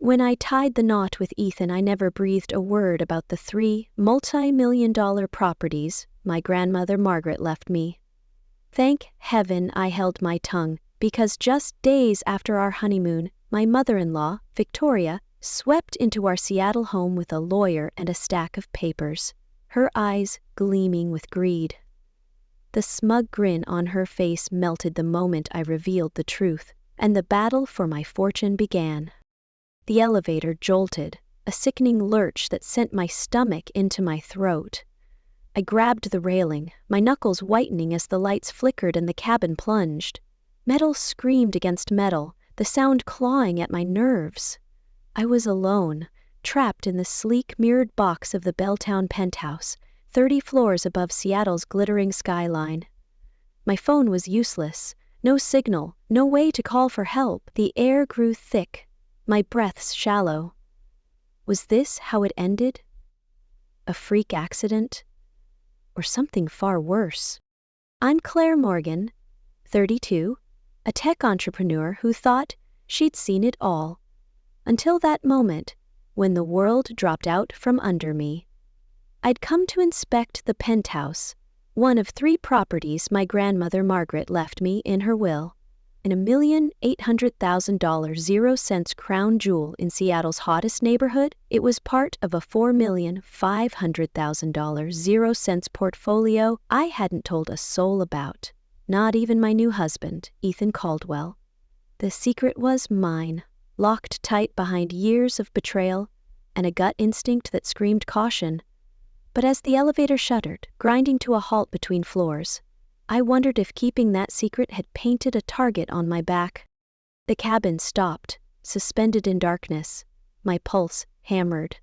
When I tied the knot with Ethan, I never breathed a word about the 3 multi-million-dollar properties my grandmother Margaret left me. Thank heaven I held my tongue, because just days after our honeymoon, my mother-in-law, Victoria, swept into our Seattle home with a lawyer and a stack of papers, her eyes gleaming with greed. The smug grin on her face melted the moment I revealed the truth, and the battle for my fortune began. The elevator jolted, a sickening lurch that sent my stomach into my throat. I grabbed the railing, my knuckles whitening as the lights flickered and the cabin plunged. Metal screamed against metal, the sound clawing at my nerves. I was alone, trapped in the sleek mirrored box of the Belltown penthouse, 30 floors above Seattle's glittering skyline. My phone was useless, no signal, no way to call for help. The air grew thick, my breaths shallow. Was this how it ended? A freak accident? Or something far worse? I'm Claire Morgan, 32, a tech entrepreneur who thought she'd seen it all. Until that moment, when the world dropped out from under me. I'd come to inspect the penthouse, one of 3 properties my grandmother Margaret left me in her will, an $1,800,000 0-cents crown jewel in Seattle's hottest neighborhood. It was part of a $4,500,000 0-cents portfolio I hadn't told a soul about, not even my new husband, Ethan Caldwell. The secret was mine, locked tight behind years of betrayal and a gut instinct that screamed caution. But as the elevator shuddered, grinding to a halt between floors, I wondered if keeping that secret had painted a target on my back. The cabin stopped, suspended in darkness. My pulse hammered.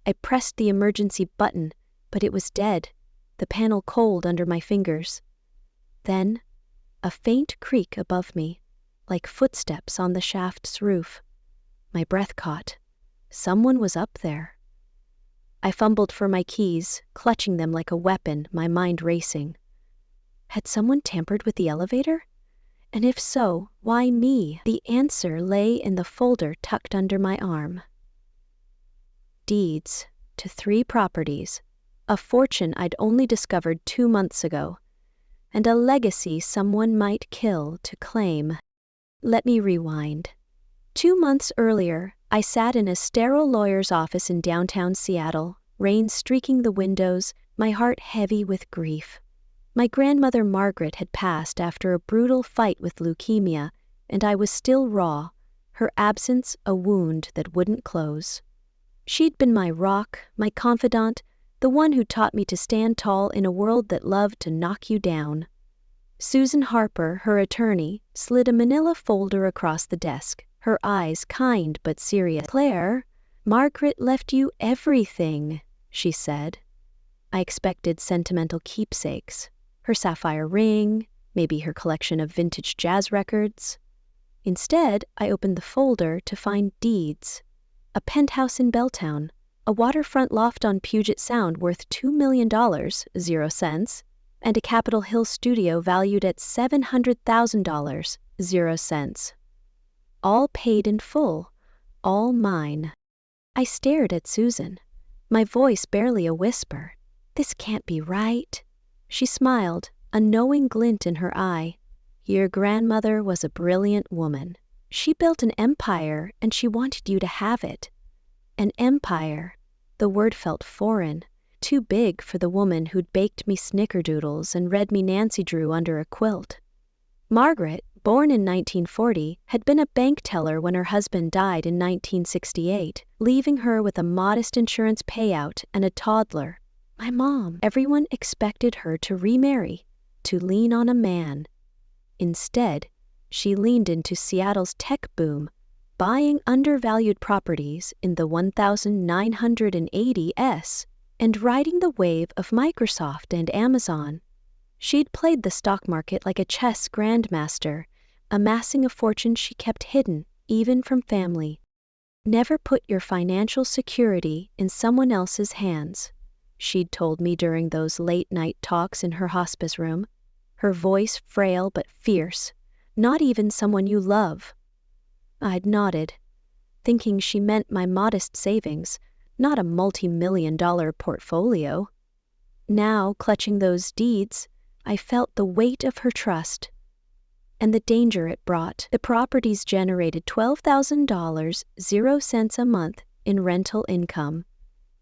I pressed the emergency button, but it was dead, the panel cold under my fingers. Then, a faint creak above me, like footsteps on the shaft's roof. My breath caught. Someone was up there. I fumbled for my keys, clutching them like a weapon, my mind racing. Had someone tampered with the elevator? And if so, why me? The answer lay in the folder tucked under my arm. Deeds to 3 properties, a fortune I'd only discovered 2 months ago, and a legacy someone might kill to claim. Let me rewind. 2 months earlier, I sat in a sterile lawyer's office in downtown Seattle, rain streaking the windows, my heart heavy with grief. My grandmother Margaret had passed after a brutal fight with leukemia, and I was still raw, her absence a wound that wouldn't close. She'd been my rock, my confidant, the one who taught me to stand tall in a world that loved to knock you down. Susan Harper, her attorney, slid a manila folder across the desk, her eyes kind but serious. "Claire, Margaret left you everything," she said. I expected sentimental keepsakes, her sapphire ring, maybe her collection of vintage jazz records. Instead, I opened the folder to find deeds. A penthouse in Belltown, a waterfront loft on Puget Sound worth $2 million, 0 cents, and a Capitol Hill studio valued at $700,000, 0 cents. All paid in full, all mine. I stared at Susan, my voice barely a whisper. "This can't be right." She smiled, a knowing glint in her eye. "Your grandmother was a brilliant woman. She built an empire, and she wanted you to have it." An empire. The word felt foreign, too big for the woman who'd baked me snickerdoodles and read me Nancy Drew under a quilt. Margaret, born in 1940, had been a bank teller when her husband died in 1968, leaving her with a modest insurance payout and a toddler. My mom. Everyone expected her to remarry, to lean on a man. Instead, she leaned into Seattle's tech boom, buying undervalued properties in the 1980s and riding the wave of Microsoft and Amazon. She'd played the stock market like a chess grandmaster, amassing a fortune she kept hidden, even from family. "Never put your financial security in someone else's hands," she'd told me during those late-night talks in her hospice room, her voice frail but fierce. "Not even someone you love." I'd nodded. thinking she meant my modest savings, not a multi-million-dollar portfolio. Now, clutching those deeds, I felt the weight of her trust and the danger it brought. The properties generated $12,000, 0 cents a month in rental income,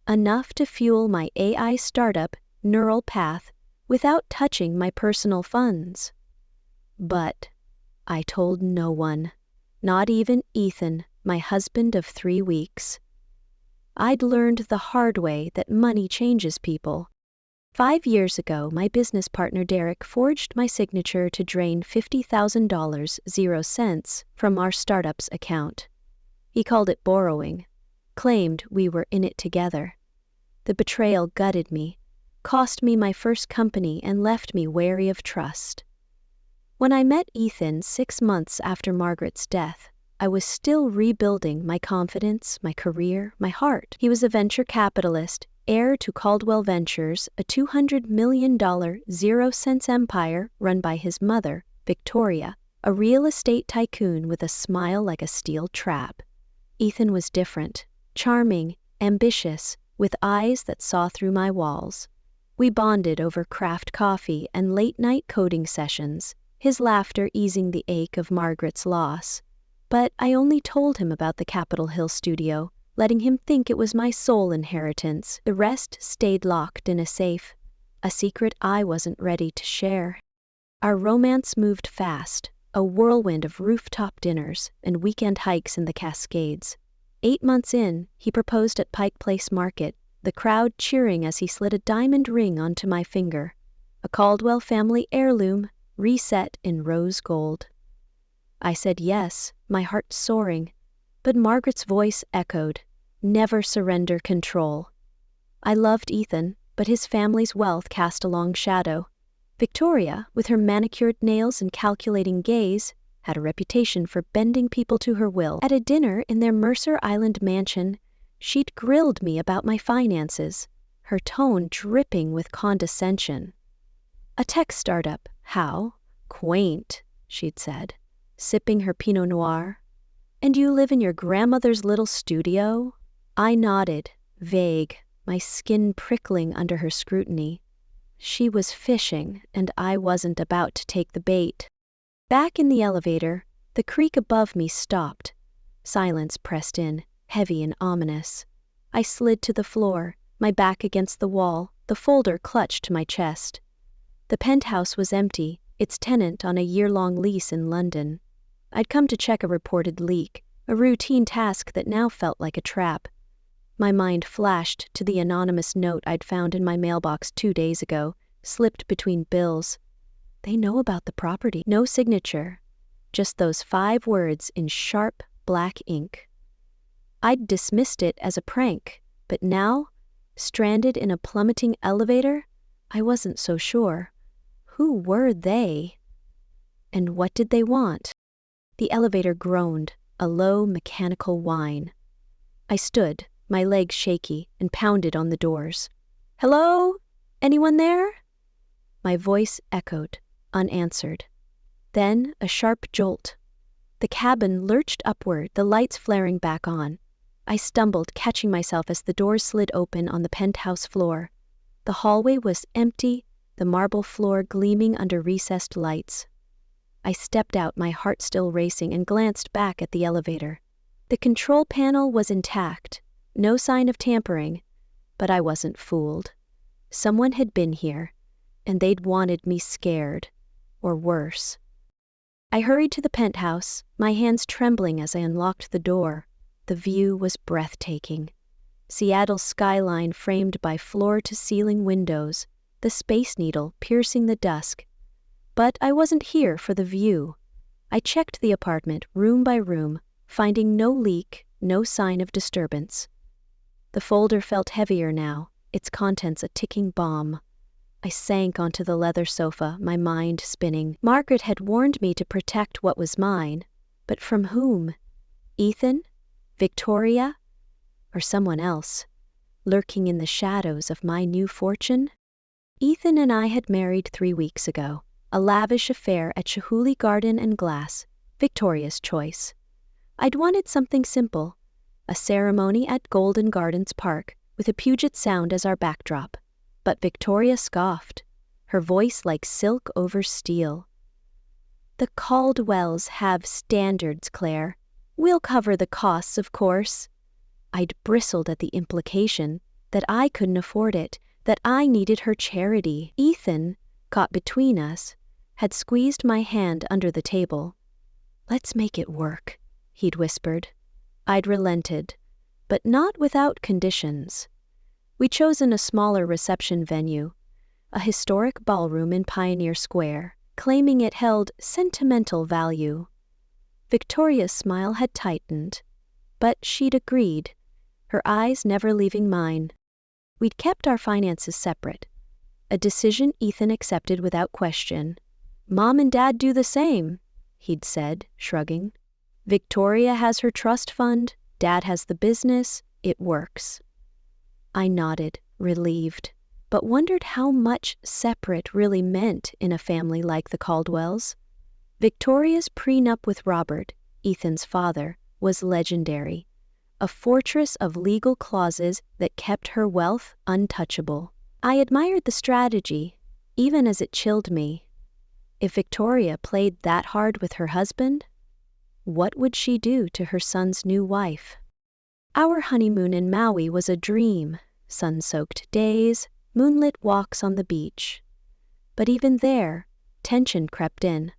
enough to fuel my AI startup, Neural Path, without touching my personal funds. But I told no one, not even Ethan, my husband of 3 weeks. I'd learned the hard way that money changes people. 5 years ago, my business partner Derek forged my signature to drain $50,000, 0 cents, from our startup's account. He called it borrowing, claimed we were in it together. The betrayal gutted me, cost me my first company, and left me wary of trust. When I met Ethan 6 months after Margaret's death, I was still rebuilding my confidence, my career, my heart. He was a venture capitalist, heir to Caldwell Ventures, a $200 million 0 cents empire run by his mother, Victoria, a real estate tycoon with a smile like a steel trap. Ethan was different, charming, ambitious, with eyes that saw through my walls. We bonded over craft coffee and late-night coding sessions, his laughter easing the ache of Margaret's loss. But I only told him about the Capitol Hill studio, letting him think it was my sole inheritance. The rest stayed locked in a safe, a secret I wasn't ready to share. Our romance moved fast, a whirlwind of rooftop dinners and weekend hikes in the Cascades. 8 months in, he proposed at Pike Place Market, the crowd cheering as he slid a diamond ring onto my finger, a Caldwell family heirloom reset in rose gold. I said yes, my heart soaring, but Margaret's voice echoed, "Never surrender control." I loved Ethan, but his family's wealth cast a long shadow. Victoria, with her manicured nails and calculating gaze, had a reputation for bending people to her will. At a dinner in their Mercer Island mansion, she'd grilled me about my finances, her tone dripping with condescension. "A tech startup, how? Quaint," she'd said, sipping her Pinot Noir. "And you live in your grandmother's little studio?" I nodded, vague, my skin prickling under her scrutiny. She was fishing, and I wasn't about to take the bait. Back in the elevator, the creak above me stopped. Silence pressed in, heavy and ominous. I slid to the floor, my back against the wall, the folder clutched to my chest. The penthouse was empty, its tenant on a year-long lease in London. I'd come to check a reported leak, a routine task that now felt like a trap. My mind flashed to the anonymous note I'd found in my mailbox 2 days ago, slipped between bills. They know about the property. No signature, just those 5 words in sharp black ink. I'd dismissed it as a prank, but now, stranded in a plummeting elevator, I wasn't so sure. Who were they? And what did they want? The elevator groaned, a low mechanical whine. I stood, my legs shaky, and pounded on the doors. "Hello? Anyone there?" My voice echoed, unanswered. Then a sharp jolt. The cabin lurched upward, the lights flaring back on. I stumbled, catching myself as the doors slid open on the penthouse floor. The hallway was empty, the marble floor gleaming under recessed lights. I stepped out, my heart still racing, and glanced back at the elevator. The control panel was intact, no sign of tampering, but I wasn't fooled. Someone had been here, and they'd wanted me scared, or worse. I hurried to the penthouse, my hands trembling as I unlocked the door. The view was breathtaking. Seattle's skyline framed by floor-to-ceiling windows, the Space Needle piercing the dusk. But I wasn't here for the view. I checked the apartment room by room, finding no leak, no sign of disturbance. The folder felt heavier now, its contents a ticking bomb. I sank onto the leather sofa, my mind spinning. Margaret had warned me to protect what was mine, but from whom? Ethan? Victoria? Or someone else, lurking in the shadows of my new fortune? Ethan and I had married 3 weeks ago, a lavish affair at Chihuly Garden and Glass, Victoria's choice. I'd wanted something simple, a ceremony at Golden Gardens Park with a Puget Sound as our backdrop. But Victoria scoffed, her voice like silk over steel. "The Caldwells have standards, Claire. We'll cover the costs, of course." I'd bristled at the implication that I couldn't afford it, that I needed her charity. Ethan, caught between us, had squeezed my hand under the table. "Let's make it work," he'd whispered. I'd relented, but not without conditions. We'd chosen a smaller reception venue, a historic ballroom in Pioneer Square, claiming it held sentimental value. Victoria's smile had tightened, but she'd agreed, her eyes never leaving mine. We'd kept our finances separate, a decision Ethan accepted without question. "Mom and Dad do the same," he'd said, shrugging. "Victoria has her trust fund, Dad has the business, it works." I nodded, relieved, but wondered how much separate really meant in a family like the Caldwells. Victoria's prenup with Robert, Ethan's father, was legendary, a fortress of legal clauses that kept her wealth untouchable. I admired the strategy, even as it chilled me. If Victoria played that hard with her husband, what would she do to her son's new wife? Our honeymoon in Maui was a dream, sun-soaked days, moonlit walks on the beach. But even there, tension crept in.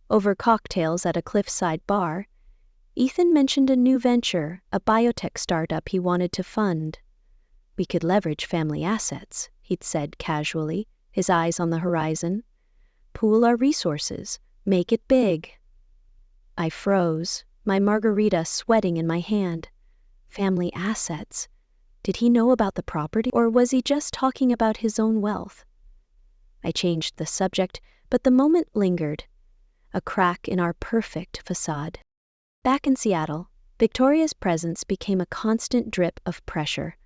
Over cocktails at a cliffside bar, Ethan mentioned a new venture, a biotech startup he wanted to fund. "We could leverage family assets," he'd said casually, his eyes on the horizon. "Pool our resources, make it big." I froze, my margarita sweating in my hand. Family assets. Did he know about the property, or was he just talking about his own wealth? I changed the subject, but the moment lingered, a crack in our perfect facade. Back in Seattle, Victoria's presence became a constant drip of pressure.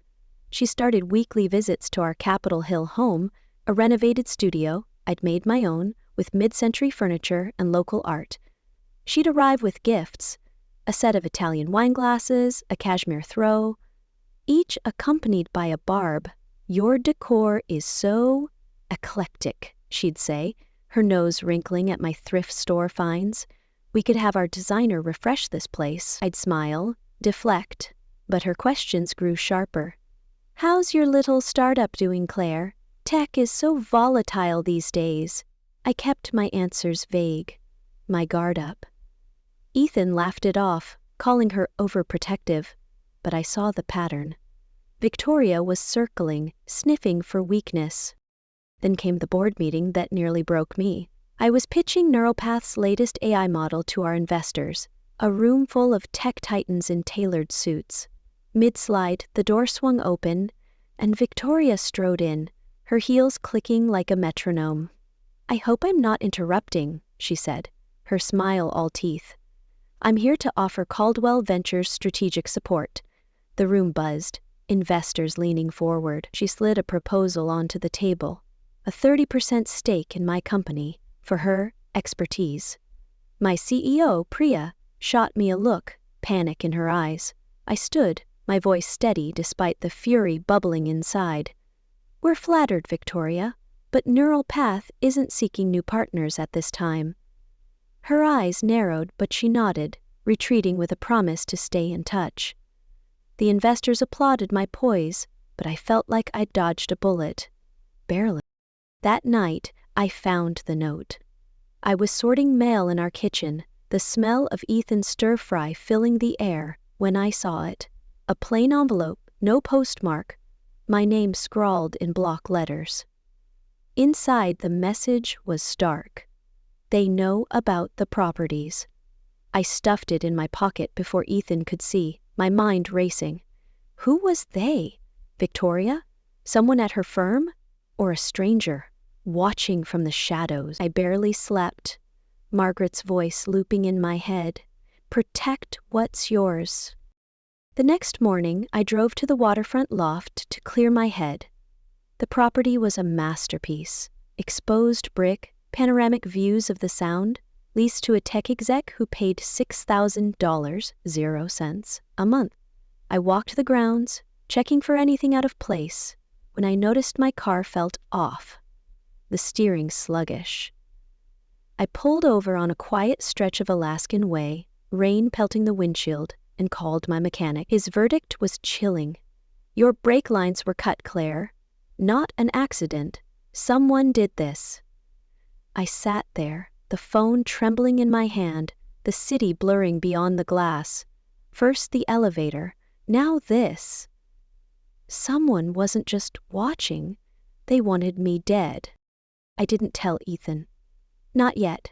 She started weekly visits to our Capitol Hill home, a renovated studio I'd made my own, with mid-century furniture and local art. She'd arrive with gifts, a set of Italian wine glasses, a cashmere throw, each accompanied by a barb. "Your decor is so eclectic," she'd say, her nose wrinkling at my thrift store finds. "We could have our designer refresh this place." I'd smile, deflect, but her questions grew sharper. "How's your little startup doing, Claire? Tech is so volatile these days." I kept my answers vague, my guard up. Ethan laughed it off, calling her overprotective, but I saw the pattern. Victoria was circling, sniffing for weakness. Then came the board meeting that nearly broke me. I was pitching Neuropath's latest AI model to our investors, a room full of tech titans in tailored suits. Mid-slide, the door swung open, and Victoria strode in, her heels clicking like a metronome. "I hope I'm not interrupting," she said, her smile all teeth. "I'm here to offer Caldwell Ventures strategic support." The room buzzed, investors leaning forward. She slid a proposal onto the table, a 30% stake in my company, for her expertise. My CEO, Priya, shot me a look, panic in her eyes. I stood, my voice steady despite the fury bubbling inside. "We're flattered, Victoria, but Neural Path isn't seeking new partners at this time." Her eyes narrowed, but she nodded, retreating with a promise to stay in touch. The investors applauded my poise, but I felt like I'd dodged a bullet. Barely. That night, I found the note. I was sorting mail in our kitchen, the smell of Ethan's stir-fry filling the air, when I saw it. A plain envelope, no postmark, my name scrawled in block letters. Inside, the message was stark. "They know about the properties." I stuffed it in my pocket before Ethan could see, my mind racing. Who was they? Victoria? Someone at her firm? Or a stranger? Watching from the shadows. I barely slept. Margaret's voice looping in my head. "Protect what's yours." The next morning, I drove to the waterfront loft to clear my head. The property was a masterpiece. Exposed brick, panoramic views of the Sound, leased to a tech exec who paid $6,000, 0 cents, a month. I walked the grounds, checking for anything out of place, when I noticed my car felt off, the steering sluggish. I pulled over on a quiet stretch of Alaskan way, rain pelting the windshield, and called my mechanic. His verdict was chilling. "Your brake lines were cut, Claire. Not an accident. Someone did this." I sat there, the phone trembling in my hand, the city blurring beyond the glass. First the elevator, now this. Someone wasn't just watching, they wanted me dead. I didn't tell Ethan. Not yet.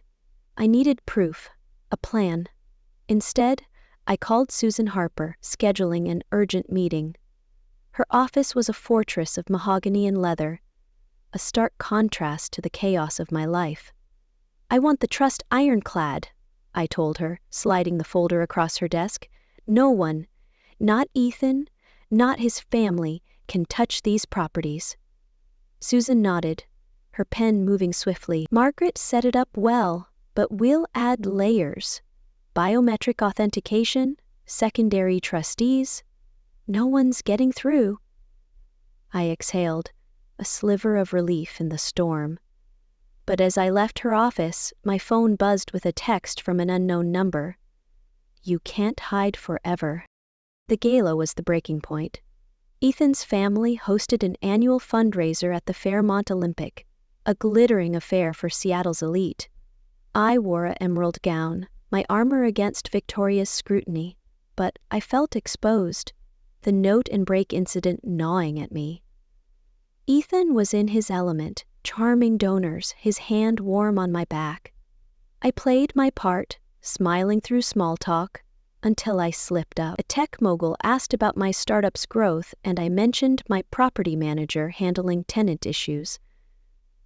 I needed proof, a plan. Instead, I called Susan Harper, scheduling an urgent meeting. Her office was a fortress of mahogany and leather, a stark contrast to the chaos of my life. "I want the trust ironclad," I told her, sliding the folder across her desk. "No one, not Ethan, not his family, can touch these properties." Susan nodded, her pen moving swiftly. "Margaret set it up well, but we'll add layers. Biometric authentication, secondary trustees. No one's getting through." I exhaled, a sliver of relief in the storm. But as I left her office, my phone buzzed with a text from an unknown number. "You can't hide forever." The gala was the breaking point. Ethan's family hosted an annual fundraiser at the Fairmont Olympic, a glittering affair for Seattle's elite. I wore an emerald gown, my armor against Victoria's scrutiny, but I felt exposed, the note and break incident gnawing at me. Ethan was in his element, charming donors, his hand warm on my back. I played my part, smiling through small talk, until I slipped up. A tech mogul asked about my startup's growth, and I mentioned my property manager handling tenant issues.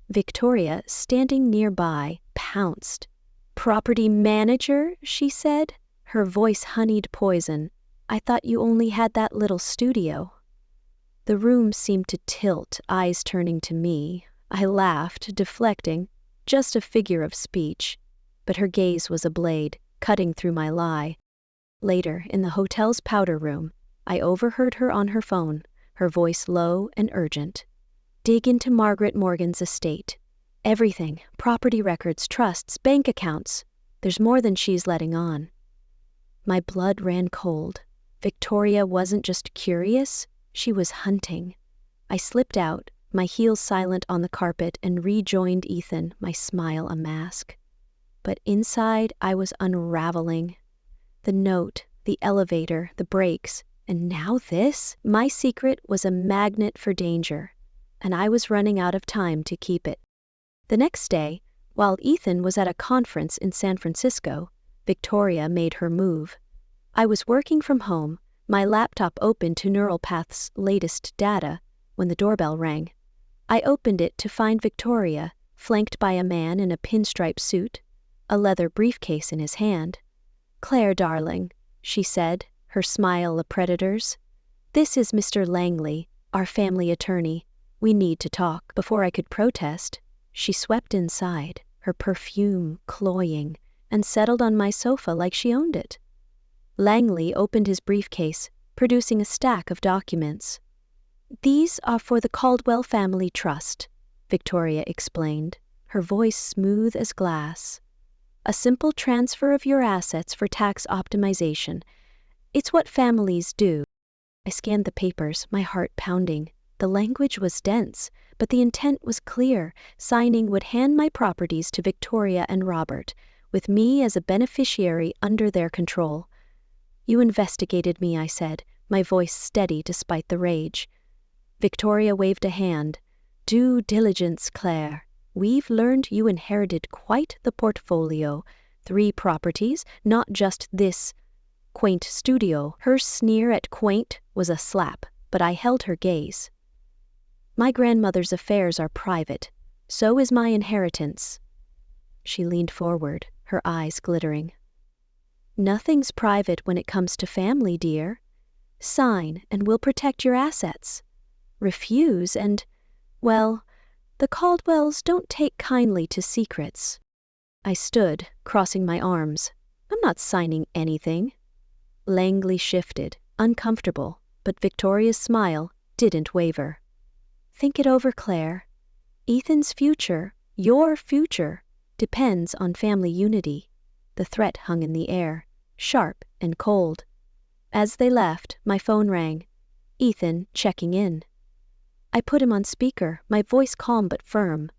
Victoria, standing nearby, pounced. "Property manager?" she said, her voice honeyed poison. "I thought you only had that little studio." The room seemed to tilt, eyes turning to me. I laughed, deflecting, just a figure of speech. But her gaze was a blade, cutting through my lie. Later, in the hotel's powder room, I overheard her on her phone, her voice low and urgent. "Dig into Margaret Morgan's estate. Everything, property records, trusts, bank accounts. There's more than she's letting on." My blood ran cold. Victoria wasn't just curious, she was hunting. I slipped out, my heels silent on the carpet, and rejoined Ethan, my smile a mask. But inside I was unraveling. The note, the elevator, the brakes, and now this? My secret was a magnet for danger, and I was running out of time to keep it. The next day, while Ethan was at a conference in San Francisco, Victoria made her move. I was working from home, my laptop open to NeuralPath's latest data, when the doorbell rang. I opened it to find Victoria, flanked by a man in a pinstripe suit, a leather briefcase in his hand. "Claire, darling," she said, her smile a predator's. "This is Mr. Langley, our family attorney. We need to talk." Before I could protest, she swept inside, her perfume cloying, and settled on my sofa like she owned it. Langley opened his briefcase, producing a stack of documents. "These are for the Caldwell Family Trust," Victoria explained, her voice smooth as glass. "A simple transfer of your assets for tax optimization. It's what families do." I scanned the papers, my heart pounding. The language was dense, but the intent was clear. Signing would hand my properties to Victoria and Robert, with me as a beneficiary under their control. "You investigated me," I said, my voice steady despite the rage. Victoria waved a hand. "Due diligence, Claire. We've learned you inherited quite the portfolio. 3 properties, not just this quaint studio." Her sneer at quaint was a slap, but I held her gaze. "My grandmother's affairs are private. So is my inheritance." She leaned forward, her eyes glittering. "Nothing's private when it comes to family, dear. Sign, and we'll protect your assets. Refuse, and, well, the Caldwells don't take kindly to secrets." I stood, crossing my arms. "I'm not signing anything." Langley shifted, uncomfortable, but Victoria's smile didn't waver. Think it over, Claire. Ethan's future, your future, depends on family unity. The threat hung in the air, sharp and cold. As they left, my phone rang. Ethan checking in. I put him on speaker, my voice calm but firm.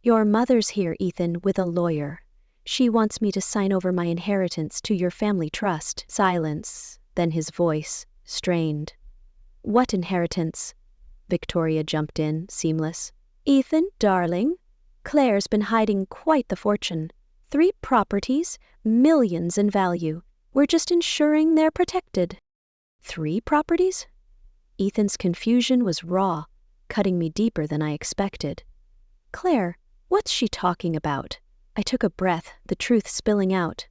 Your mother's here, Ethan, with a lawyer. She wants me to sign over my inheritance to your family trust. Silence, then his voice, strained. What inheritance? Victoria jumped in, seamless. Ethan, darling, Claire's been hiding quite the fortune. 3 properties, millions in value. We're just ensuring they're protected. 3 properties? Ethan's confusion was raw, cutting me deeper than I expected. Claire, what's she talking about? I took a breath, the truth spilling out.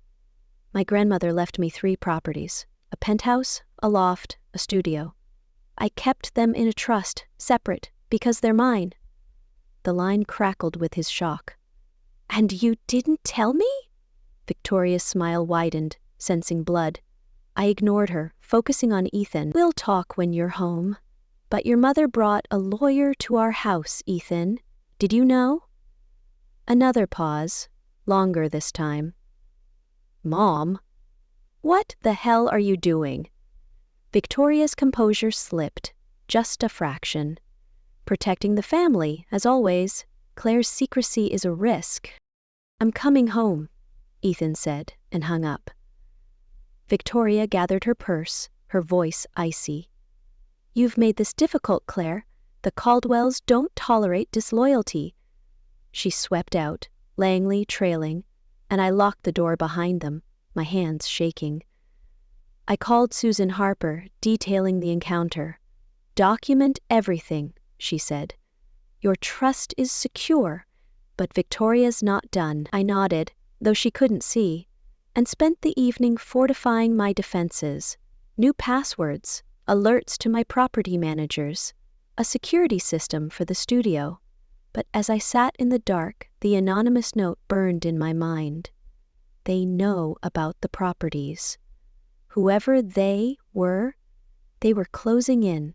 My grandmother left me 3 properties, a penthouse, a loft, a studio. I kept them in a trust, separate, because they're mine. The line crackled with his shock. And you didn't tell me? Victoria's smile widened, sensing blood. I ignored her, focusing on Ethan. We'll talk when you're home. But your mother brought a lawyer to our house, Ethan. Did you know? Another pause, longer this time. Mom? What the hell are you doing? Victoria's composure slipped, just a fraction. Protecting the family, as always. Claire's secrecy is a risk. I'm coming home, Ethan said, and hung up. Victoria gathered her purse, her voice icy. You've made this difficult, Claire. The Caldwells don't tolerate disloyalty. She swept out, Langley trailing, and I locked the door behind them, my hands shaking. I called Susan Harper, detailing the encounter. Document everything, she said. Your trust is secure, but Victoria's not done. I nodded, though she couldn't see, and spent the evening fortifying my defenses. New passwords, alerts to my property managers, a security system for the studio. But as I sat in the dark, the anonymous note burned in my mind. They know about the properties. Whoever they were closing in.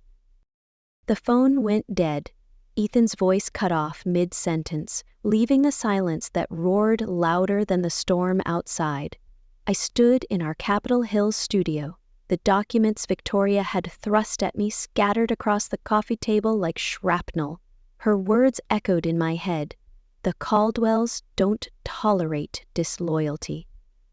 The phone went dead. Ethan's voice cut off mid-sentence, leaving a silence that roared louder than the storm outside. I stood in our Capitol Hill studio, the documents Victoria had thrust at me scattered across the coffee table like shrapnel. Her words echoed in my head. The Caldwells don't tolerate disloyalty.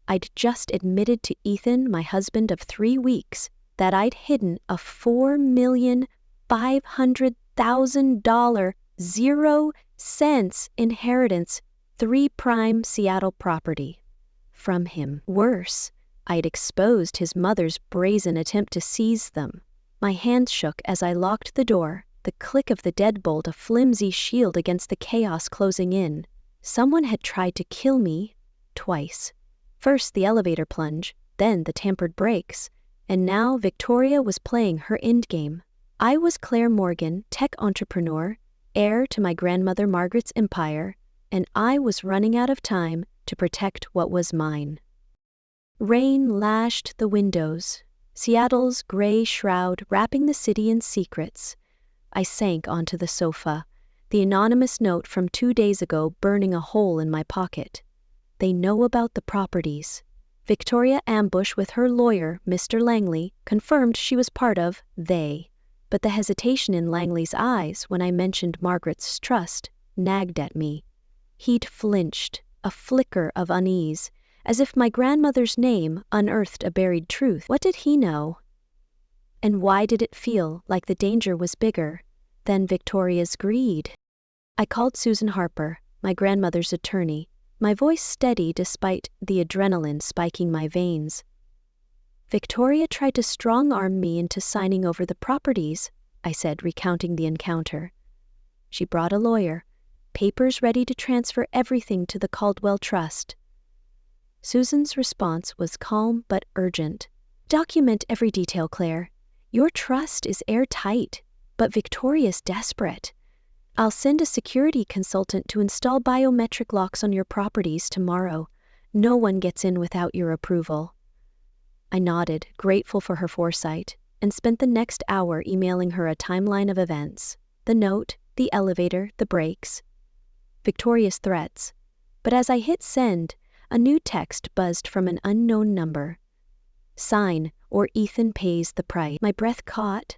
I'd just admitted to Ethan, my husband of 3 weeks, that I'd hidden a $4,500,000 0 cents inheritance 3 prime Seattle property from him. Worse, I'd exposed his mother's brazen attempt to seize them. My hands shook as I locked the door, the click of the deadbolt a flimsy shield against the chaos closing in. Someone had tried to kill me twice. First the elevator plunge, then the tampered brakes, and now Victoria was playing her endgame. I was Claire Morgan, tech entrepreneur, heir to my grandmother Margaret's empire, and I was running out of time to protect what was mine. Rain lashed the windows, Seattle's gray shroud wrapping the city in secrets. I sank onto the sofa, the anonymous note from 2 days ago burning a hole in my pocket. They know about the properties. Victoria Ambush with her lawyer, Mr. Langley, confirmed she was part of they. But the hesitation in Langley's eyes when I mentioned Margaret's trust nagged at me. He'd flinched, a flicker of unease, as if my grandmother's name unearthed a buried truth. What did he know? And why did it feel like the danger was bigger than Victoria's greed? I called Susan Harper, my grandmother's attorney, my voice steady despite the adrenaline spiking my veins. Victoria tried to strong-arm me into signing over the properties, I said, recounting the encounter. She brought a lawyer, papers ready to transfer everything to the Caldwell Trust. Susan's response was calm but urgent. Document every detail, Claire. Your trust is airtight, but Victoria's desperate. I'll send a security consultant to install biometric locks on your properties tomorrow. No one gets in without your approval. I nodded, grateful for her foresight, and spent the next hour emailing her a timeline of events: the note, the elevator, the brakes, Victoria's threats. But as I hit send, a new text buzzed from an unknown number. Sign, or Ethan pays the price. My breath caught.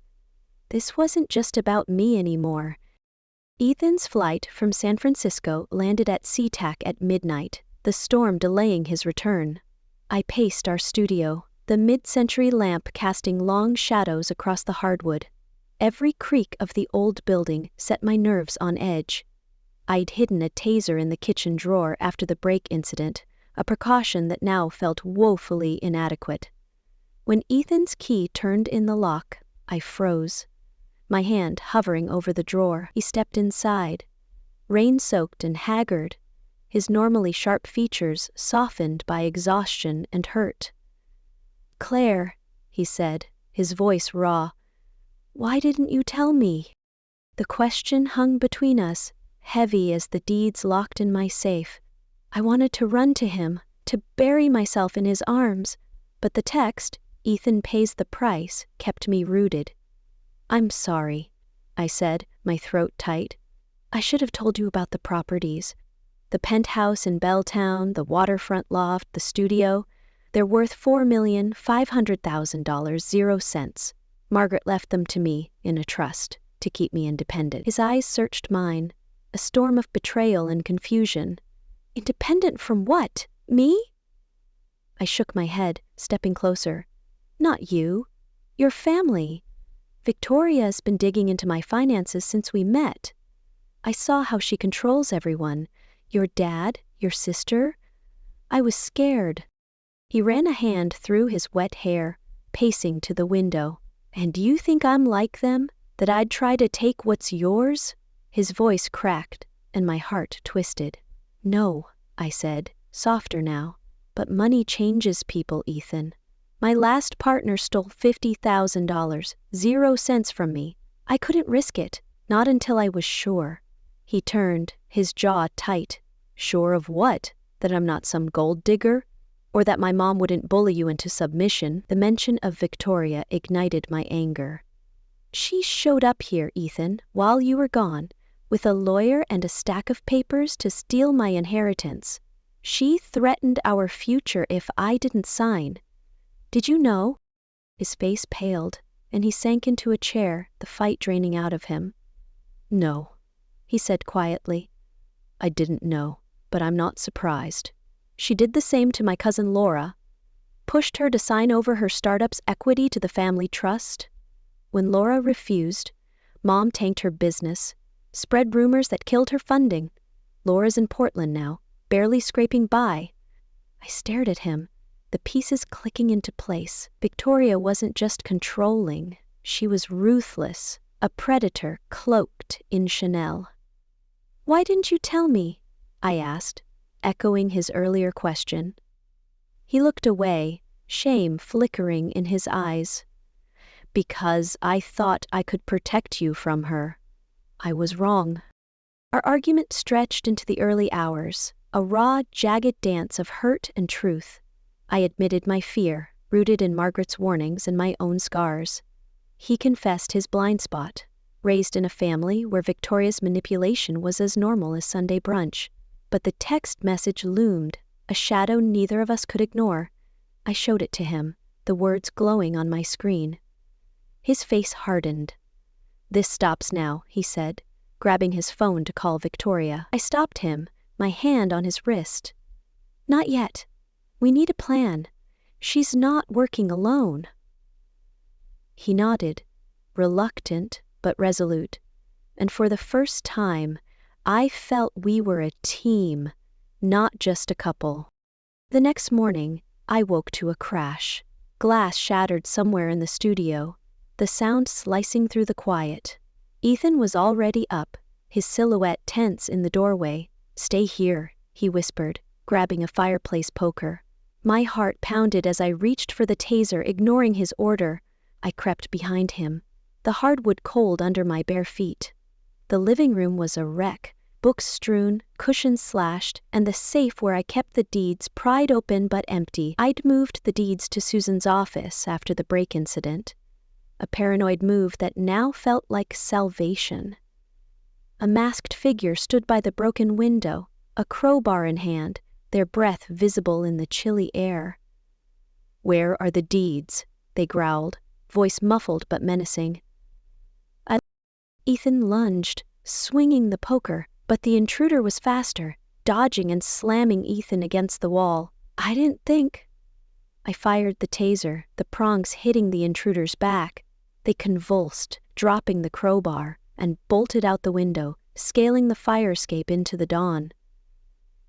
This wasn't just about me anymore. Ethan's flight from San Francisco landed at SeaTac at midnight, the storm delaying his return. I paced our studio, the mid-century lamp casting long shadows across the hardwood. Every creak of the old building set my nerves on edge. I'd hidden a taser in the kitchen drawer after the brake incident, a precaution that now felt woefully inadequate. When Ethan's key turned in the lock, I froze, my hand hovering over the drawer. He stepped inside, rain-soaked and haggard, his normally sharp features softened by exhaustion and hurt. "Claire," he said, his voice raw, "why didn't you tell me?" The question hung between us, heavy as the deeds locked in my safe. I wanted to run to him, to bury myself in his arms, but the text, "Ethan pays the price," kept me rooted. "I'm sorry," I said, my throat tight. "I should have told you about the properties. The penthouse in Belltown, the waterfront loft, the studio. They're worth $4,500,000, 0 cents. Margaret left them to me in a trust to keep me independent." His eyes searched mine, a storm of betrayal and confusion. "Independent from what? Me?" I shook my head, stepping closer. "Not you. Your family. Victoria's been digging into my finances since we met. I saw how she controls everyone. Your dad, your sister. I was scared." He ran a hand through his wet hair, pacing to the window. "And you think I'm like them? That I'd try to take what's yours?" His voice cracked, and my heart twisted. "No," I said, softer now. "But money changes people, Ethan. My last partner stole $50,000, 0 cents from me. I couldn't risk it, not until I was sure." He turned, his jaw tight. "Sure of what? That I'm not some gold digger? Or that my mom wouldn't bully you into submission?" The mention of Victoria ignited my anger. "She showed up here, Ethan, while you were gone, with a lawyer and a stack of papers to steal my inheritance. She threatened our future if I didn't sign. Did you know?" His face paled, and he sank into a chair, the fight draining out of him. "No," he said quietly. "I didn't know, but I'm not surprised. She did the same to my cousin Laura. Pushed her to sign over her startup's equity to the family trust. When Laura refused, Mom tanked her business, spread rumors that killed her funding. Laura's in Portland now, barely scraping by." I stared at him, the pieces clicking into place. Victoria wasn't just controlling, she was ruthless, a predator cloaked in Chanel. "Why didn't you tell me?" I asked, echoing his earlier question. He looked away, shame flickering in his eyes. "Because I thought I could protect you from her. I was wrong." Our argument stretched into the early hours, a raw, jagged dance of hurt and truth. I admitted my fear, rooted in Margaret's warnings and my own scars. He confessed his blind spot, raised in a family where Victoria's manipulation was as normal as Sunday brunch. But the text message loomed, a shadow neither of us could ignore. I showed it to him, the words glowing on my screen. His face hardened. "This stops now," he said, grabbing his phone to call Victoria. I stopped him, my hand on his wrist. "Not yet. We need a plan. She's not working alone." He nodded, reluctant but resolute, and for the first time, I felt we were a team, not just a couple. The next morning, I woke to a crash. Glass shattered somewhere in the studio, the sound slicing through the quiet. Ethan was already up, his silhouette tense in the doorway. "Stay here," he whispered, grabbing a fireplace poker. My heart pounded as I reached for the taser, ignoring his order. I crept behind him, the hardwood cold under my bare feet. The living room was a wreck, books strewn, cushions slashed, and the safe where I kept the deeds pried open but empty. I'd moved the deeds to Susan's office after the brake incident. a paranoid move that now felt like salvation. A masked figure stood by the broken window, a crowbar in hand, their breath visible in the chilly air. "Where are the deeds?" they growled, voice muffled but menacing. Ethan lunged, swinging the poker, but the intruder was faster, dodging and slamming Ethan against the wall. "I didn't think." I fired the taser, the prongs hitting the intruder's back. They convulsed, dropping the crowbar, and bolted out the window, scaling the fire escape into the dawn.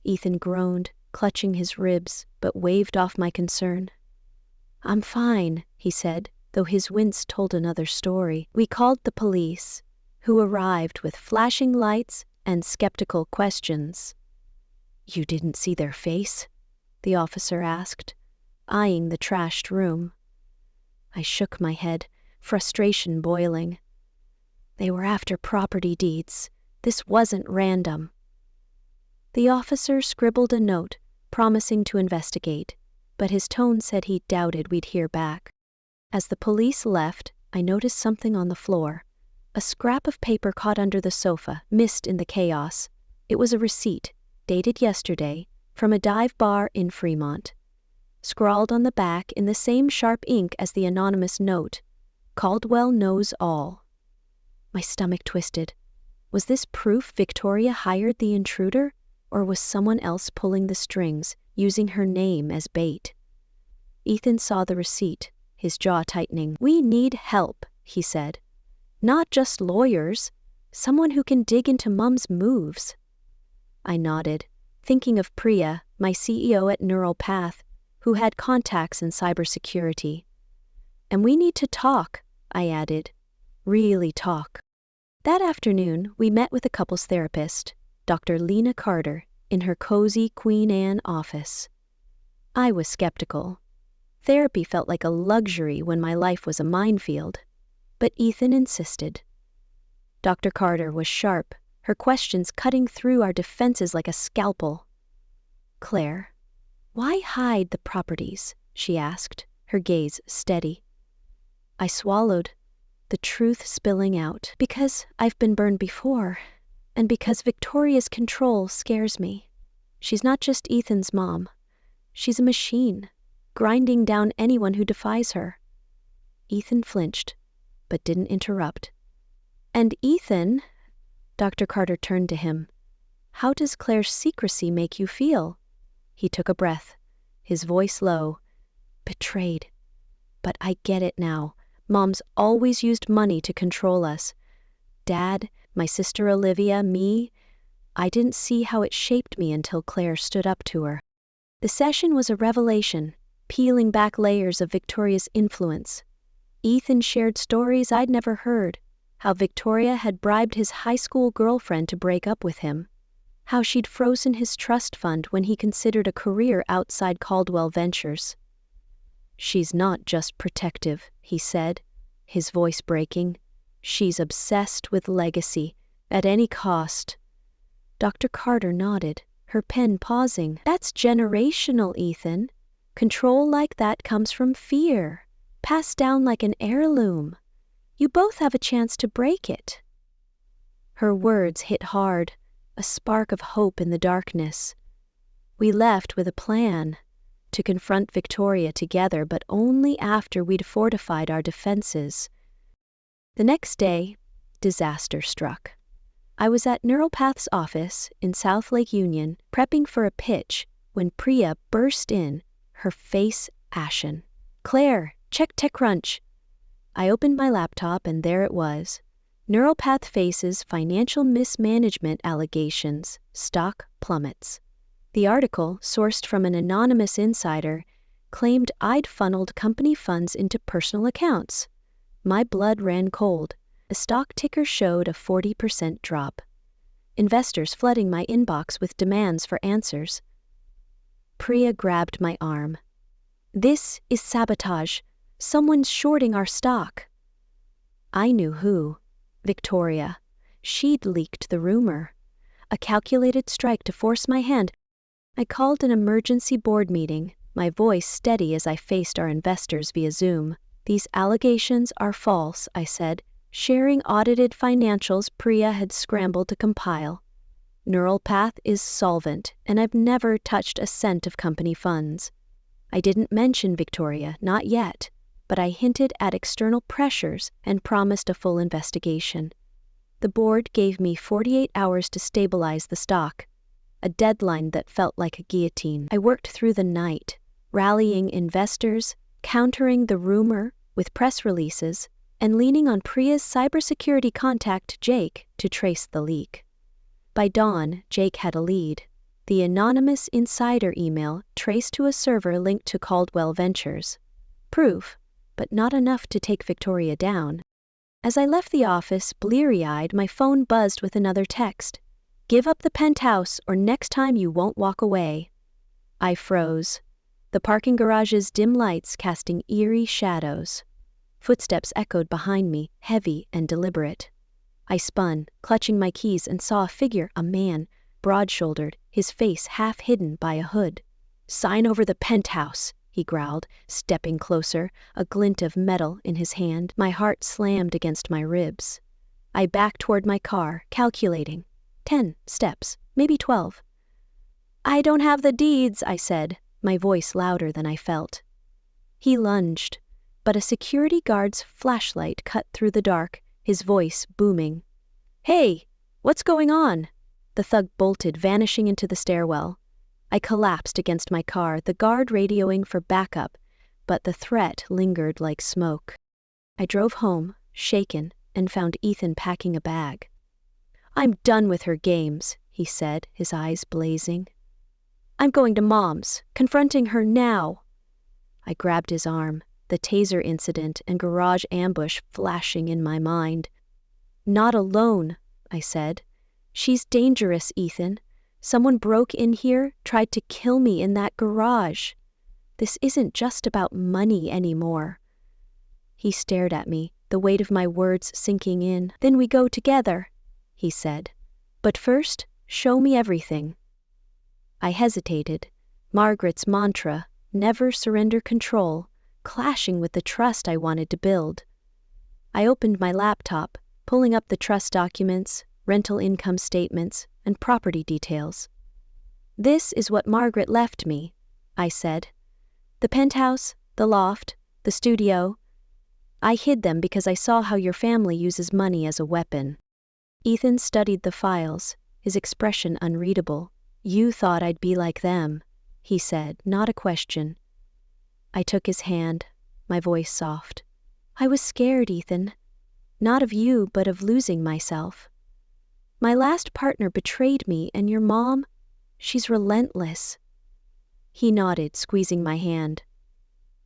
Ethan groaned, clutching his ribs, but waved off my concern. "I'm fine," he said, though his wince told another story. We called the police, who arrived with flashing lights and skeptical questions. "You didn't see their face?" the officer asked, eyeing the trashed room. I shook my head, frustration boiling. They were after property deeds. This wasn't random. The officer scribbled a note, promising to investigate, but his tone said he doubted we'd hear back. As the police left, I noticed something on the floor. A scrap of paper caught under the sofa, missed in the chaos. It was a receipt, dated yesterday, from a dive bar in Fremont. Scrawled on the back in the same sharp ink as the anonymous note, "Caldwell knows all." My stomach twisted. Was this proof Victoria hired the intruder, or was someone else pulling the strings, using her name as bait? Ethan saw the receipt, his jaw tightening. "We need help," he said. "Not just lawyers, someone who can dig into Mum's moves." I nodded, thinking of Priya, my CEO at Neural Path, who had contacts in cybersecurity. "And we need to talk," I added. "Really talk." That afternoon, we met with a couples therapist, Dr. Lena Carter, in her cozy Queen Anne office. I was skeptical. Therapy felt like a luxury when my life was a minefield. But Ethan insisted. Dr. Carter was sharp, her questions cutting through our defenses like a scalpel. "Claire, why hide the properties?" she asked, her gaze steady. I swallowed, the truth spilling out. "Because I've been burned before, and because Victoria's control scares me. She's not just Ethan's mom. She's a machine, grinding down anyone who defies her." Ethan flinched, but didn't interrupt. "And Ethan," Dr. Carter turned to him, "how does Claire's secrecy make you feel?" He took a breath, his voice low. "Betrayed. But I get it now. Mom's always used money to control us. Dad, my sister Olivia, me. I didn't see how it shaped me until Claire stood up to her." The session was a revelation, peeling back layers of Victoria's influence. Ethan shared stories I'd never heard, how Victoria had bribed his high school girlfriend to break up with him, how she'd frozen his trust fund when he considered a career outside Caldwell Ventures. "She's not just protective," he said, his voice breaking. "She's obsessed with legacy, at any cost." Dr. Carter nodded, her pen pausing. "That's generational, Ethan. Control like that comes from fear, passed down like an heirloom. You both have a chance to break it." Her words hit hard, a spark of hope in the darkness. We left with a plan, to confront Victoria together, but only after we'd fortified our defenses. The next day, disaster struck. I was at Neuropath's office in South Lake Union, prepping for a pitch, when Priya burst in, her face ashen. "Claire, check TechCrunch." I opened my laptop and there it was. Neuropath faces financial mismanagement allegations, stock plummets. The article, sourced from an anonymous insider, claimed I'd funneled company funds into personal accounts. My blood ran cold. The stock ticker showed a 40% drop. Investors flooding my inbox with demands for answers. Priya grabbed my arm. "This is sabotage. Someone's shorting our stock." I knew who. Victoria. She'd leaked the rumor. A calculated strike to force my hand. I called an emergency board meeting, my voice steady as I faced our investors via Zoom. These allegations are false, I said, sharing audited financials Priya had scrambled to compile. Neural Path is solvent, and I've never touched a cent of company funds. I didn't mention Victoria, not yet, but I hinted at external pressures and promised a full investigation. The board gave me 48 hours to stabilize the stock, a deadline that felt like a guillotine. I worked through the night, rallying investors, countering the rumor with press releases, and leaning on Priya's cybersecurity contact, Jake, to trace the leak. By dawn, Jake had a lead. The anonymous insider email traced to a server linked to Caldwell Ventures. Proof, but not enough to take Victoria down. As I left the office, bleary-eyed, my phone buzzed with another text. "Give up the penthouse, or next time you won't walk away." I froze, the parking garage's dim lights casting eerie shadows. Footsteps echoed behind me, heavy and deliberate. I spun, clutching my keys, and saw a figure, a man, broad-shouldered, his face half hidden by a hood. "Sign over the penthouse," he growled, stepping closer, a glint of metal in his hand. My heart slammed against my ribs. I backed toward my car, calculating. 10 steps, maybe 12. "I don't have the deeds," I said, my voice louder than I felt. He lunged, but a security guard's flashlight cut through the dark, his voice booming. "Hey, what's going on?" The thug bolted, vanishing into the stairwell. I collapsed against my car, the guard radioing for backup, but the threat lingered like smoke. I drove home, shaken, and found Ethan packing a bag. "I'm done with her games," he said, his eyes blazing. "I'm going to Mom's, confronting her now." I grabbed his arm, the taser incident and garage ambush flashing in my mind. "Not alone," I said. "She's dangerous, Ethan. Someone broke in here, tried to kill me in that garage. This isn't just about money anymore." He stared at me, the weight of my words sinking in. "Then we go together," he said. "But first, show me everything." I hesitated. Margaret's mantra, never surrender control, clashing with the trust I wanted to build. I opened my laptop, pulling up the trust documents, rental income statements, and property details. "This is what Margaret left me," I said. "The penthouse, the loft, the studio. I hid them because I saw how your family uses money as a weapon." Ethan studied the files, his expression unreadable. "You thought I'd be like them," he said, not a question. I took his hand, my voice soft. "I was scared, Ethan. Not of you, but of losing myself. My last partner betrayed me, and your mom, she's relentless." He nodded, squeezing my hand.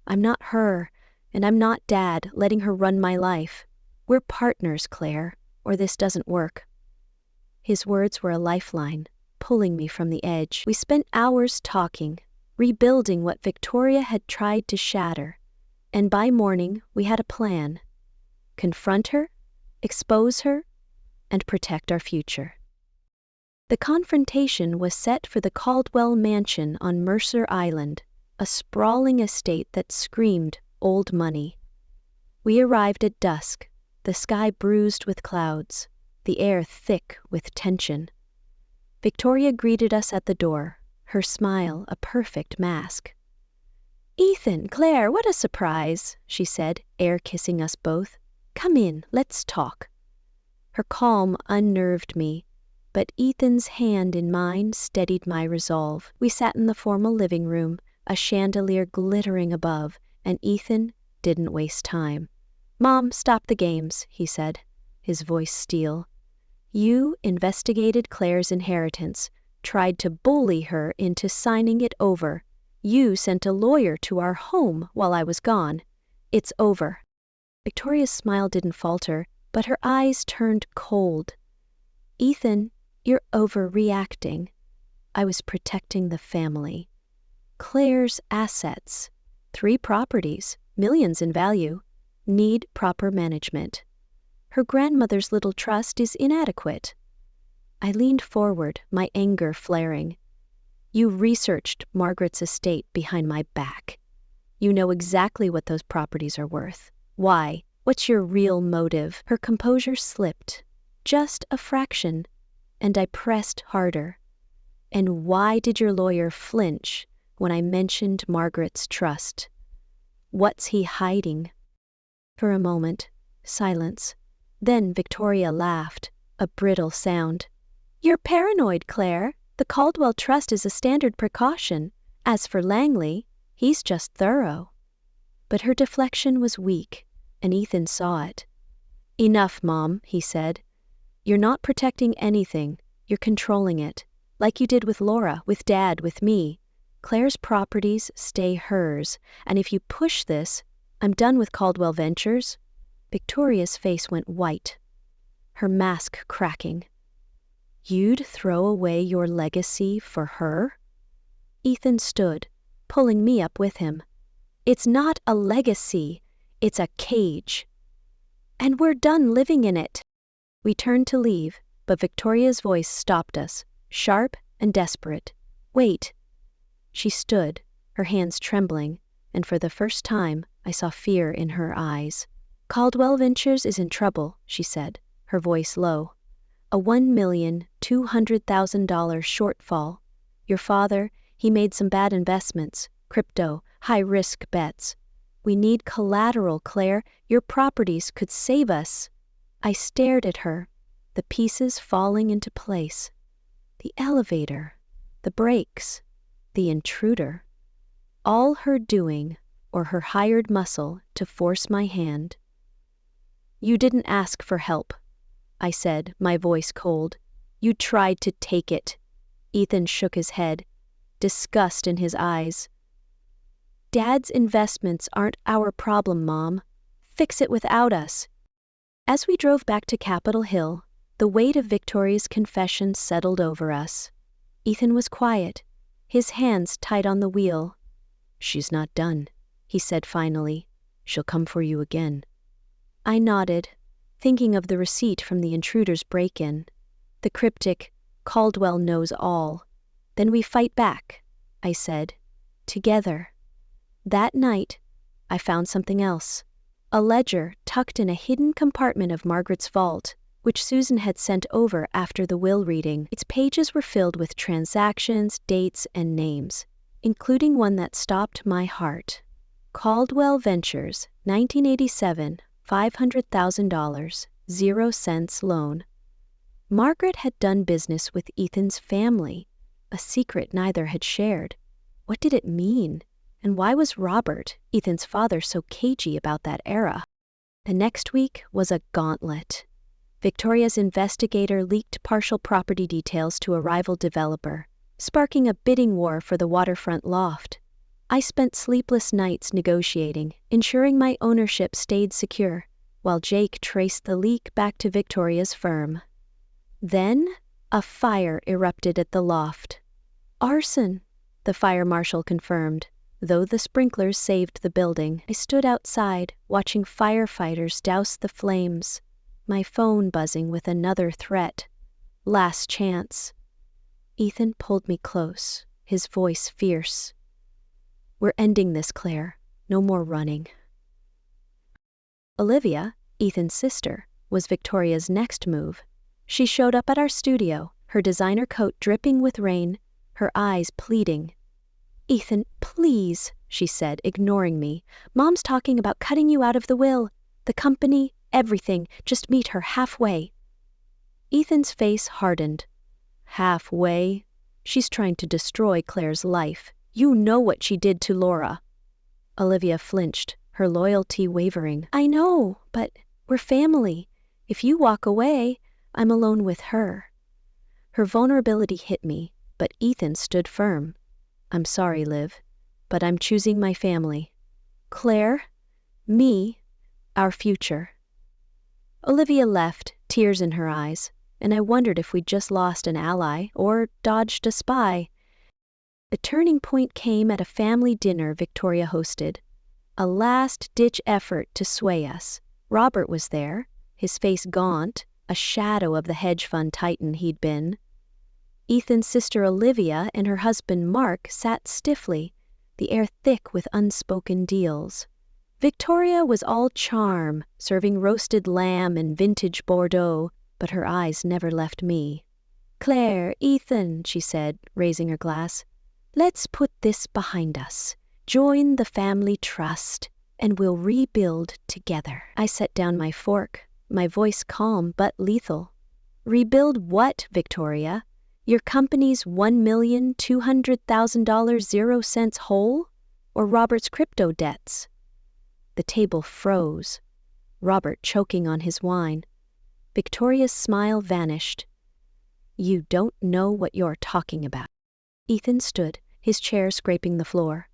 "I'm not her, and I'm not Dad, letting her run my life. We're partners, Claire, or this doesn't work." His words were a lifeline, pulling me from the edge. We spent hours talking, rebuilding what Victoria had tried to shatter, and by morning we had a plan. Confront her, expose her, and protect our future. The confrontation was set for the Caldwell Mansion on Mercer Island, a sprawling estate that screamed old money. We arrived at dusk, the sky bruised with clouds, the air thick with tension. Victoria greeted us at the door, her smile a perfect mask. "Ethan, Claire, what a surprise," she said, air-kissing us both. "Come in, let's talk." Her calm unnerved me, but Ethan's hand in mine steadied my resolve. We sat in the formal living room, a chandelier glittering above, and Ethan didn't waste time. "Mom, stop the games," he said, his voice steel. "You investigated Claire's inheritance, tried to bully her into signing it over. You sent a lawyer to our home while I was gone. It's over." Victoria's smile didn't falter, but her eyes turned cold. "Ethan, you're overreacting. I was protecting the family. Claire's assets, 3 properties, millions in value, need proper management. Her grandmother's little trust is inadequate." I leaned forward, my anger flaring. "You researched Margaret's estate behind my back. You know exactly what those properties are worth. Why? What's your real motive? Her composure slipped. Just a fraction. And I pressed harder. And why did your lawyer flinch when I mentioned Margaret's trust? What's he hiding? For a moment, silence. Then Victoria laughed, a brittle sound. You're paranoid, Claire. The Caldwell Trust is a standard precaution. As for Langley, he's just thorough. But her deflection was weak, and Ethan saw it. Enough, Mom, he said. You're not protecting anything. You're controlling it. Like you did with Laura, with Dad, with me. Claire's properties stay hers, and if you push this, I'm done with Caldwell Ventures. Victoria's face went white, her mask cracking. You'd throw away your legacy for her? Ethan stood, pulling me up with him. It's not a legacy, it's a cage. And we're done living in it. We turned to leave, but Victoria's voice stopped us, sharp and desperate. Wait. She stood, her hands trembling, and for the first time I saw fear in her eyes. Caldwell Ventures is in trouble, she said, her voice low. A $1,200,000 shortfall. Your father, he made some bad investments, crypto, high-risk bets. We need collateral, Claire. Your properties could save us. I stared at her, the pieces falling into place. The elevator, the brakes, the intruder. All her doing, or her hired muscle to force my hand. You didn't ask for help, I said, my voice cold. You tried to take it. Ethan shook his head, disgust in his eyes. Dad's investments aren't our problem, Mom. Fix it without us. As we drove back to Capitol Hill, the weight of Victoria's confession settled over us. Ethan was quiet, his hands tight on the wheel. She's not done, he said finally. She'll come for you again. I nodded, thinking of the receipt from the intruder's break-in. The cryptic, Caldwell knows all. Then we fight back, I said. Together. That night, I found something else. A ledger tucked in a hidden compartment of Margaret's vault, which Susan had sent over after the will reading. Its pages were filled with transactions, dates, and names, including one that stopped my heart. Caldwell Ventures, 1987, $500,000, 0 cents loan. Margaret had done business with Ethan's family, a secret neither had shared. What did it mean? And why was Robert, Ethan's father, so cagey about that era? The next week was a gauntlet. Victoria's investigator leaked partial property details to a rival developer, sparking a bidding war for the waterfront loft. I spent sleepless nights negotiating, ensuring my ownership stayed secure, while Jake traced the leak back to Victoria's firm. Then, a fire erupted at the loft. Arson, the fire marshal confirmed. Though the sprinklers saved the building, I stood outside, watching firefighters douse the flames, my phone buzzing with another threat. Last chance. Ethan pulled me close, his voice fierce. We're ending this, Claire. No more running. Olivia, Ethan's sister, was Victoria's next move. She showed up at our studio, her designer coat dripping with rain, her eyes pleading. Ethan, please, she said, ignoring me. Mom's talking about cutting you out of the will. The company, everything. Just meet her halfway. Ethan's face hardened. Halfway? She's trying to destroy Claire's life. You know what she did to Laura. Olivia flinched, her loyalty wavering. I know, but we're family. If you walk away, I'm alone with her. Her vulnerability hit me, but Ethan stood firm. I'm sorry, Liv, but I'm choosing my family. Claire, me, our future. Olivia left, tears in her eyes, and I wondered if we'd just lost an ally or dodged a spy. The turning point came at a family dinner Victoria hosted. A last-ditch effort to sway us. Robert was there, his face gaunt, a shadow of the hedge fund titan he'd been. Ethan's sister Olivia and her husband Mark sat stiffly, the air thick with unspoken deals. Victoria was all charm, serving roasted lamb and vintage Bordeaux, but her eyes never left me. "Claire, Ethan," she said, raising her glass, "let's put this behind us. Join the family trust, and we'll rebuild together." I set down my fork, my voice calm but lethal. "Rebuild what, Victoria? Your company's $1,200,000 0 cents whole? Or Robert's crypto debts?" The table froze, Robert choking on his wine. Victoria's smile vanished. "You don't know what you're talking about." Ethan stood, his chair scraping the floor.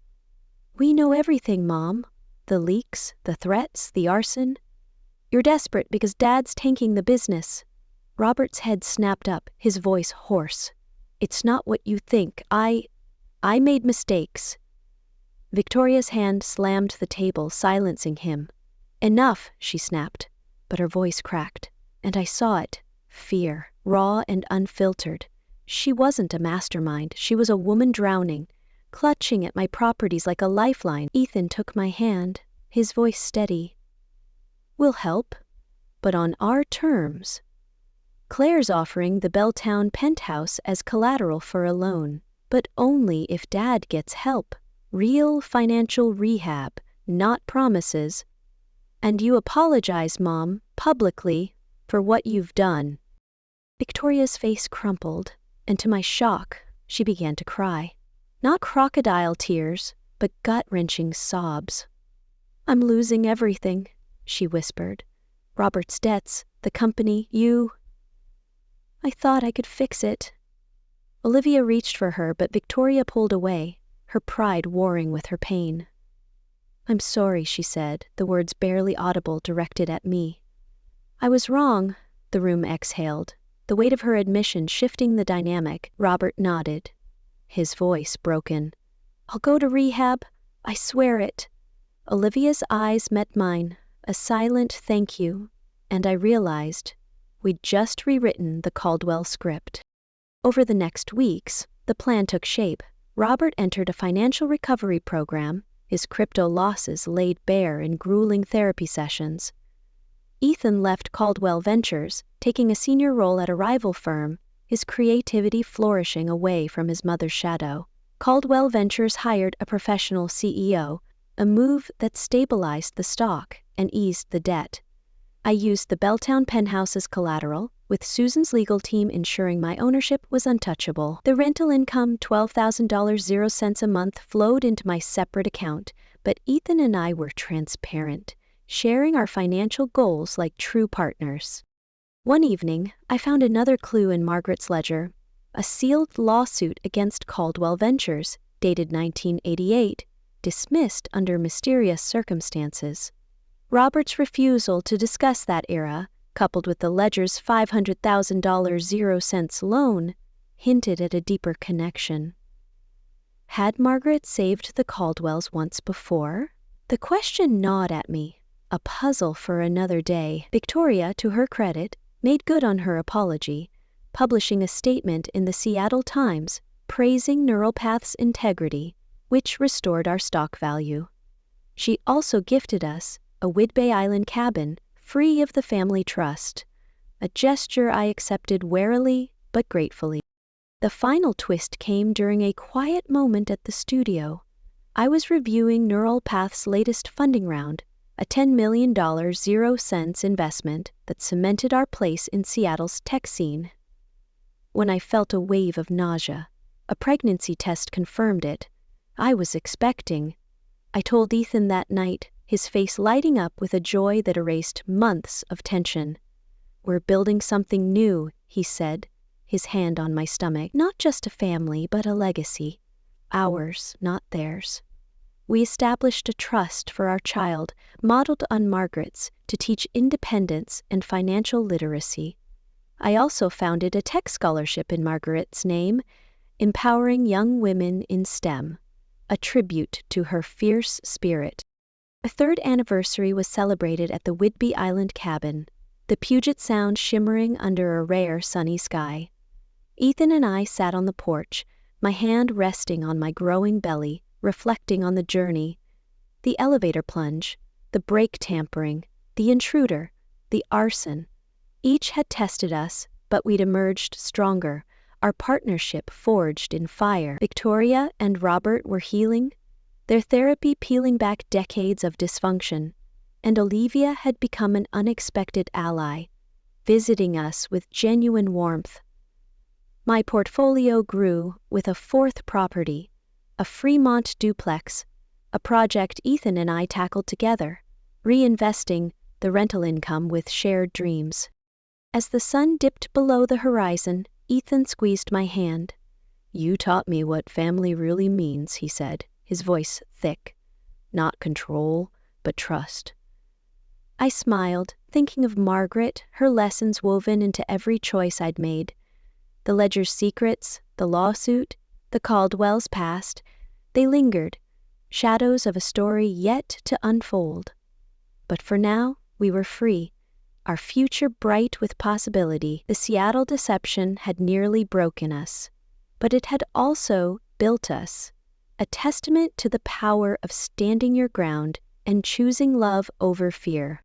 "We know everything, Mom. The leaks, the threats, the arson. You're desperate because Dad's tanking the business." Robert's head snapped up, his voice hoarse. "It's not what you think. I made mistakes." Victoria's hand slammed the table, silencing him. "Enough," she snapped, but her voice cracked, and I saw it. Fear, raw and unfiltered. She wasn't a mastermind, she was a woman drowning, clutching at my properties like a lifeline. Ethan took my hand, his voice steady. "We'll help, but on our terms. Claire's offering the Belltown penthouse as collateral for a loan, but only if Dad gets help. Real financial rehab, not promises. And you apologize, Mom, publicly, for what you've done." Victoria's face crumpled, and to my shock, she began to cry. Not crocodile tears, but gut-wrenching sobs. "I'm losing everything," she whispered. "Robert's debts, the company, you. I thought I could fix it." Olivia reached for her, but Victoria pulled away, her pride warring with her pain. "I'm sorry," she said, the words barely audible, directed at me. "I was wrong," the room exhaled, the weight of her admission shifting the dynamic. Robert nodded, his voice broken. "I'll go to rehab. I swear it." Olivia's eyes met mine, a silent thank you, and I realized we'd just rewritten the Caldwell script. Over the next weeks, the plan took shape. Robert entered a financial recovery program, his crypto losses laid bare in grueling therapy sessions. Ethan left Caldwell Ventures, taking a senior role at a rival firm, his creativity flourishing away from his mother's shadow. Caldwell Ventures hired a professional CEO, a move that stabilized the stock and eased the debt. I used the Belltown penthouse as collateral, with Susan's legal team ensuring my ownership was untouchable. The rental income, $12,000 0 cents a month, flowed into my separate account, but Ethan and I were transparent, sharing our financial goals like true partners. One evening, I found another clue in Margaret's ledger, a sealed lawsuit against Caldwell Ventures, dated 1988, dismissed under mysterious circumstances. Robert's refusal to discuss that era, coupled with the ledger's $500,000 0 cents loan, hinted at a deeper connection. Had Margaret saved the Caldwells once before? The question gnawed at me, a puzzle for another day. Victoria, to her credit, made good on her apology, publishing a statement in the Seattle Times praising Neural-Path's integrity, which restored our stock value. She also gifted us a Whidbey Island cabin, free of the family trust, a gesture I accepted warily but gratefully. The final twist came during a quiet moment at the studio. I was reviewing Neural-Path's latest funding round, a $10 million 0 cents investment that cemented our place in Seattle's tech scene. When I felt a wave of nausea, a pregnancy test confirmed it. I was expecting. I told Ethan that night, his face lighting up with a joy that erased months of tension. "We're building something new," he said, his hand on my stomach. "Not just a family, but a legacy. Ours, not theirs." We established a trust for our child, modeled on Margaret's, to teach independence and financial literacy. I also founded a tech scholarship in Margaret's name, Empowering Young Women in STEM, a tribute to her fierce spirit. A third anniversary was celebrated at the Whidbey Island cabin, the Puget Sound shimmering under a rare sunny sky. Ethan and I sat on the porch, my hand resting on my growing belly, reflecting on the journey. The elevator plunge, the brake tampering, the intruder, the arson. Each had tested us, but we'd emerged stronger, our partnership forged in fire. Victoria and Robert were healing, their therapy peeling back decades of dysfunction, and Olivia had become an unexpected ally, visiting us with genuine warmth. My portfolio grew with a fourth property, a Fremont duplex, a project Ethan and I tackled together, reinvesting the rental income with shared dreams. As the sun dipped below the horizon, Ethan squeezed my hand. "You taught me what family really means," he said, his voice thick. "Not control, but trust." I smiled, thinking of Margaret, her lessons woven into every choice I'd made. The ledger's secrets, the lawsuit, the Caldwell's past, they lingered, shadows of a story yet to unfold. But for now, we were free, our future bright with possibility. The Seattle deception had nearly broken us, but it had also built us, a testament to the power of standing your ground and choosing love over fear.